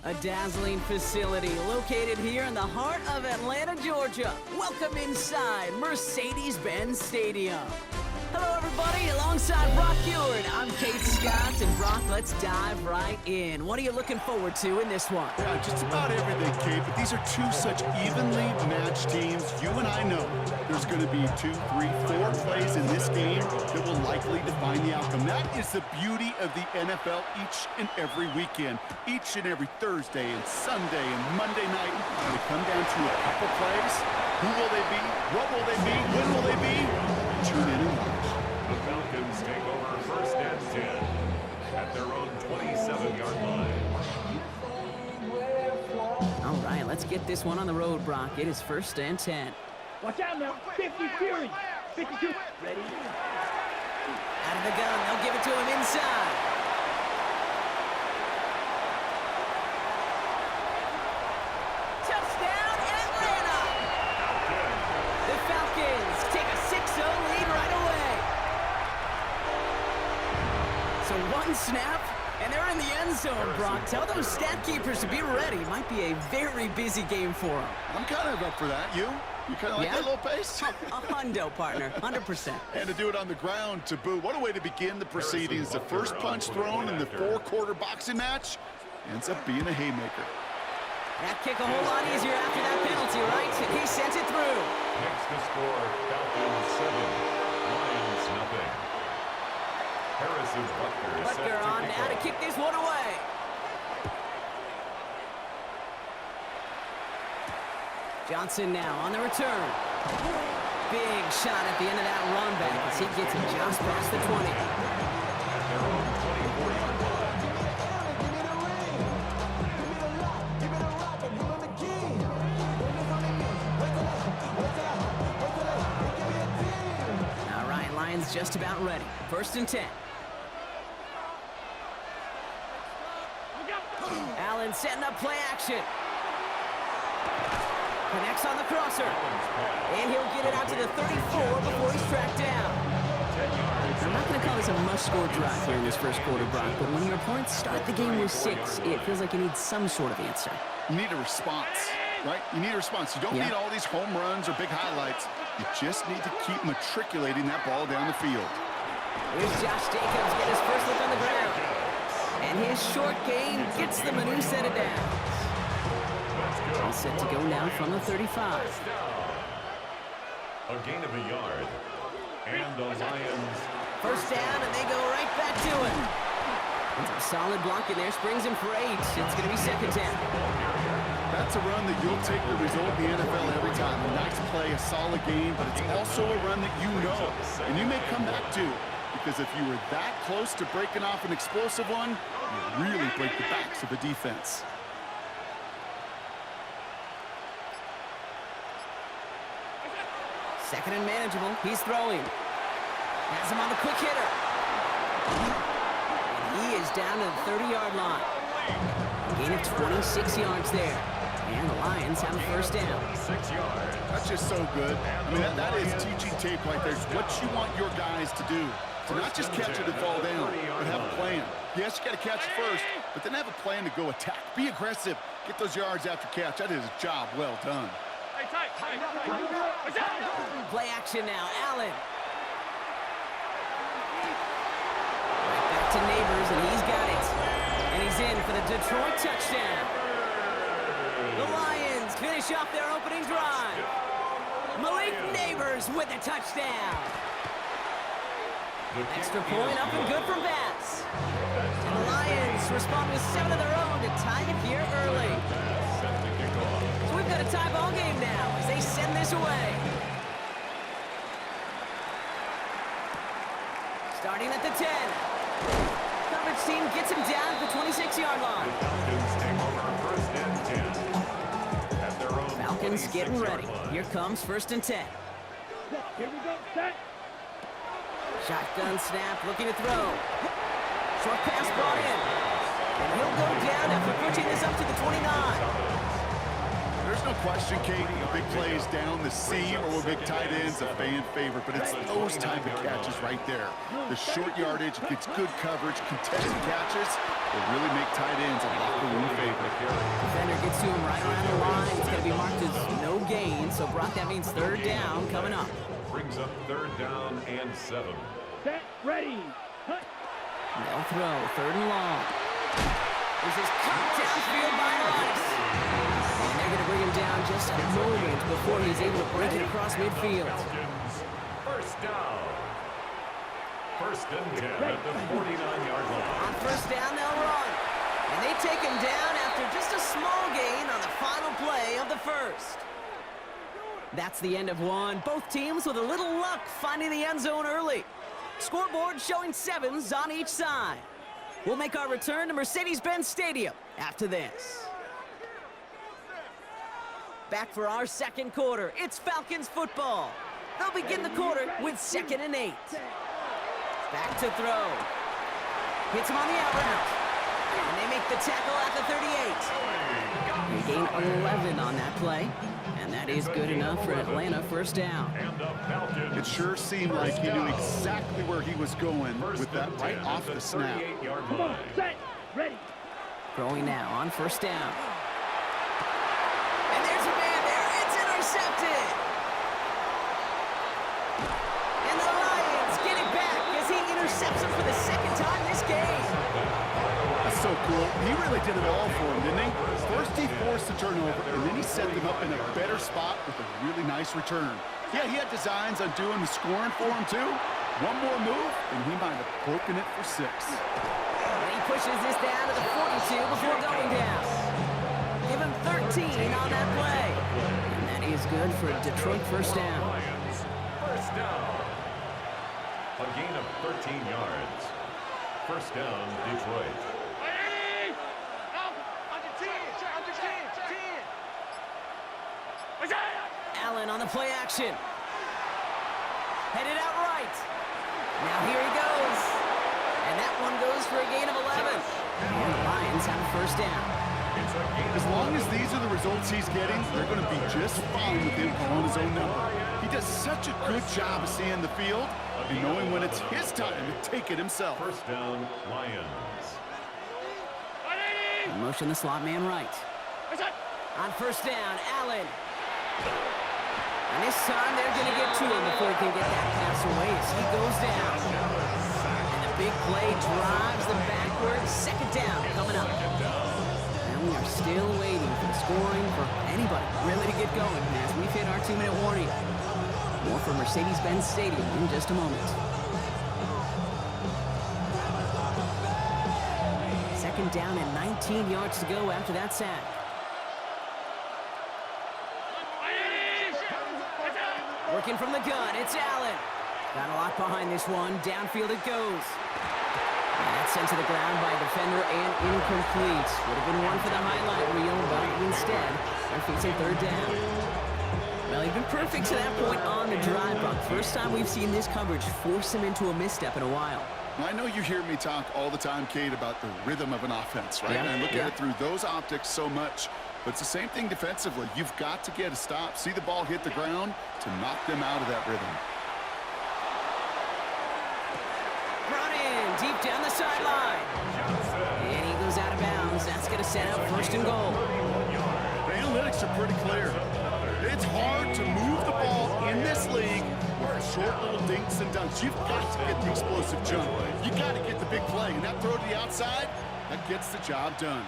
A dazzling facility located here in the heart of Atlanta, Georgia. Welcome inside Mercedes-Benz Stadium. Hello, everybody. Alongside Brock Ewart, I'm Kate Scott. And Brock, let's dive right in. What are you looking forward to in this one? Yeah, just about everything, Kate. But these are two such evenly matched teams. You and I know there's going to be 2, 3, 4 plays in this game that will likely define the outcome. That is the beauty of the NFL each and every weekend, each and every Thursday and Sunday and Monday night. When they come down to a couple plays, who will they be? What will they be? When will they be? Tune in and watch. The Falcons take over first and 10 at their own 27-yard line. All right, let's get this one on the road, Brock. It is first and 10. Watch out now. 50 Fury. 52. Ready? Out of the gun. They'll give it to him inside. Touchdown, Atlanta! The Falcons take a 6-0 lead right away. So one snap, and they're in the end zone, Brock. Tell those stat keepers to be ready. Might be a very busy game for them. I'm kind of up for that. You kind of like that little pace? A hundo, partner. 100%. And to do it on the ground, to boot. What a way to begin the proceedings. The first punch thrown in the 4-quarter boxing match ends up being a haymaker. That kick a whole lot easier after that penalty, right? He sent it through. Next to score, Falcons 7, Lions nothing. Harrison Butker on now to kick this one away. Johnson now on the return. Big shot at the end of that run back as he gets it just past the 20. At their own 24-yard line. All right, Lions just about ready. First and 10. Allen setting up play action. Connects on the crosser. And he'll get it out to the 34 before he's tracked down. I'm not going to call this a must-score drive here in this first quarter, Brock, but when your opponents start the game with 6, it feels like you need some sort of answer. You need a response, right? You need a response. You don't need all these home runs or big highlights. You just need to keep matriculating that ball down the field. Here's Josh Jacobs get his first look on the ground. And his short game gets them a new set of downs. All set to go now from the 35. A gain of a yard. And the Lions. First down, and they go right back to it. It's a solid block in there. Springs him for 8. It's going to be second down. That's a run that you'll take the result in the NFL every time. A nice play, a solid game, but it's also a run that you know. And you may come back to, because if you were that close to breaking off an explosive one, you really break the backs of the defense. Second and manageable. He's throwing. Has him on the quick hitter. And he is down to the 30-yard line. Gain of 26 yards there. And the Lions have a first down. 6 yards. That's just so good. I mean, that is teaching tape right there. It's what you want your guys to do. To not just catch it and fall down, but have a plan. Yes, you got to catch it first, but then have a plan to go attack. Be aggressive. Get those yards after catch. That is a job well done. Play action now. Allen. Right back to Neighbors, and he's got it. And he's in for the Detroit touchdown. The Lions finish off their opening drive. Malik Neighbors with a touchdown. Extra point up and good from Bass. And the Lions respond with 7 of their own to tie it here early. So we've got a tie ball game now as they send this away. Starting at the 10. Coverage team gets him down at the 26-yard line. The Falcons take over first and 10 at their own Falcons getting ready. line. Here comes first and 10. Here we go. Set. Shotgun snap, looking to throw. Short pass brought in. And he'll go down after pushing this up to the 29. There's no question, Kate, big plays down the seam or big tight ends, a fan favorite, but it's those type of catches right there. The short yardage, gets good coverage, contested catches will really make tight ends a locker room favorite. So, Brock, that means third down coming up. Brings up third down and 7. Set, ready, hunt. They'll throw, third and long. This is cut downfield by Onyx. And they're going to bring him down just a moment before he's able to break it across midfield. First down. First and 10 at the 49-yard line. On first down, they'll run. And they take him down after just a small gain on the final play of the first. That's the end of one. Both teams with a little luck finding the end zone early. Scoreboard showing 7s on each side. We'll make our return to Mercedes-Benz Stadium after this. Back for our second quarter. It's Falcons football. They'll begin the quarter with 2nd and 8. Back to throw. Hits him on the out route. And they make the tackle at the 38. They gain 11 on that play. And that is good enough for Atlanta first down. It sure seemed like he knew exactly where he was going with that right off the snap. Come on, set, ready. Throwing now on first down. And there's a man there. It's intercepted. And the Lions get it back as he intercepts him for the second time this game. That's so cool. He really did it all for him, didn't he? First he forced the turnover, and then he set them up in a better spot with a really nice return. Yeah, he had designs on doing the scoring for him, too. One more move, and he might have broken it for 6. And he pushes this down to the 42 before going down. Give him 13 on that play. And that is good for a Detroit first down. First down. A gain of 13 yards. First down, Detroit. Allen on the play action. Headed out right. Now here he goes. And that one goes for a gain of 11. And the Lions have a first down. As long as these are the results he's getting, they're going to be just fine with him on his own number. He does such a good job of seeing the field and knowing when it's his time to take it himself. First down, Lions. Motion the slot man right. On first down, Allen. And this time they're going to get to him before he can get that pass away as he goes down. And the big play drives them backwards. Second down coming up. And we are still waiting for the scoring for anybody really to get going as we've hit our 2-minute warning. More from Mercedes-Benz Stadium in just a moment. Second down and 19 yards to go after that sack. Working from the gun, it's Allen. Got a lot behind this one. Downfield it goes. And that's sent to the ground by a defender and incomplete. Would have been one for the highlight reel, but instead, they're facing third down. Well, he's been perfect to that point on the drive, Buck. First time we've seen this coverage force him into a misstep in a while. Well, I know you hear me talk all the time, Kate, about the rhythm of an offense, right? Yeah. And I look at it through those optics so much. But it's the same thing defensively. You've got to get a stop, see the ball hit the ground to knock them out of that rhythm. Brought in deep down the sideline. And he goes out of bounds. That's going to set up first and goal. The analytics are pretty clear. It's hard to move the ball in this league with short little dinks and dunks. You've got to get the explosive jump. You got to get the big play. And that throw to the outside, that gets the job done.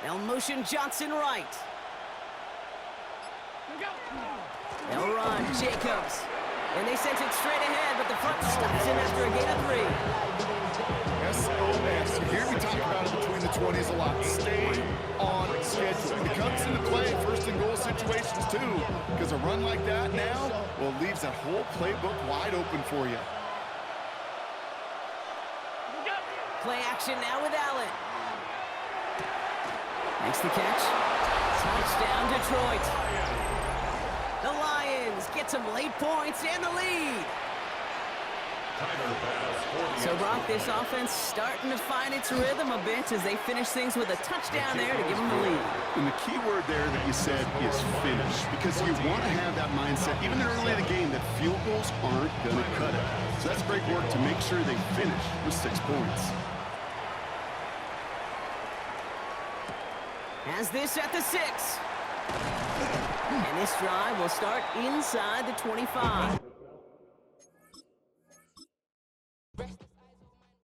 They'll motion Johnson right. They'll run Jacobs. And they sent it straight ahead, but the front stops him after a gain of 3. SOS. You hear me talk about it between the 20s a lot. Stay on schedule. It comes into play first and goal situations too, because a run like that now, well, leaves that whole playbook wide open for you. Play action now with Allen. Makes the catch. Touchdown, Detroit. The Lions get some late points and the lead. Timer pass for the So, end Brock, zone. this offense starting to find its rhythm a bit as they finish things with a touchdown there to give them the lead. And the key word there that you said is finish, because you want to have that mindset, even early in the game, that field goals aren't going to cut it. So that's great work to make sure they finish with 6 points. Has this at the 6. And this drive will start inside the 25.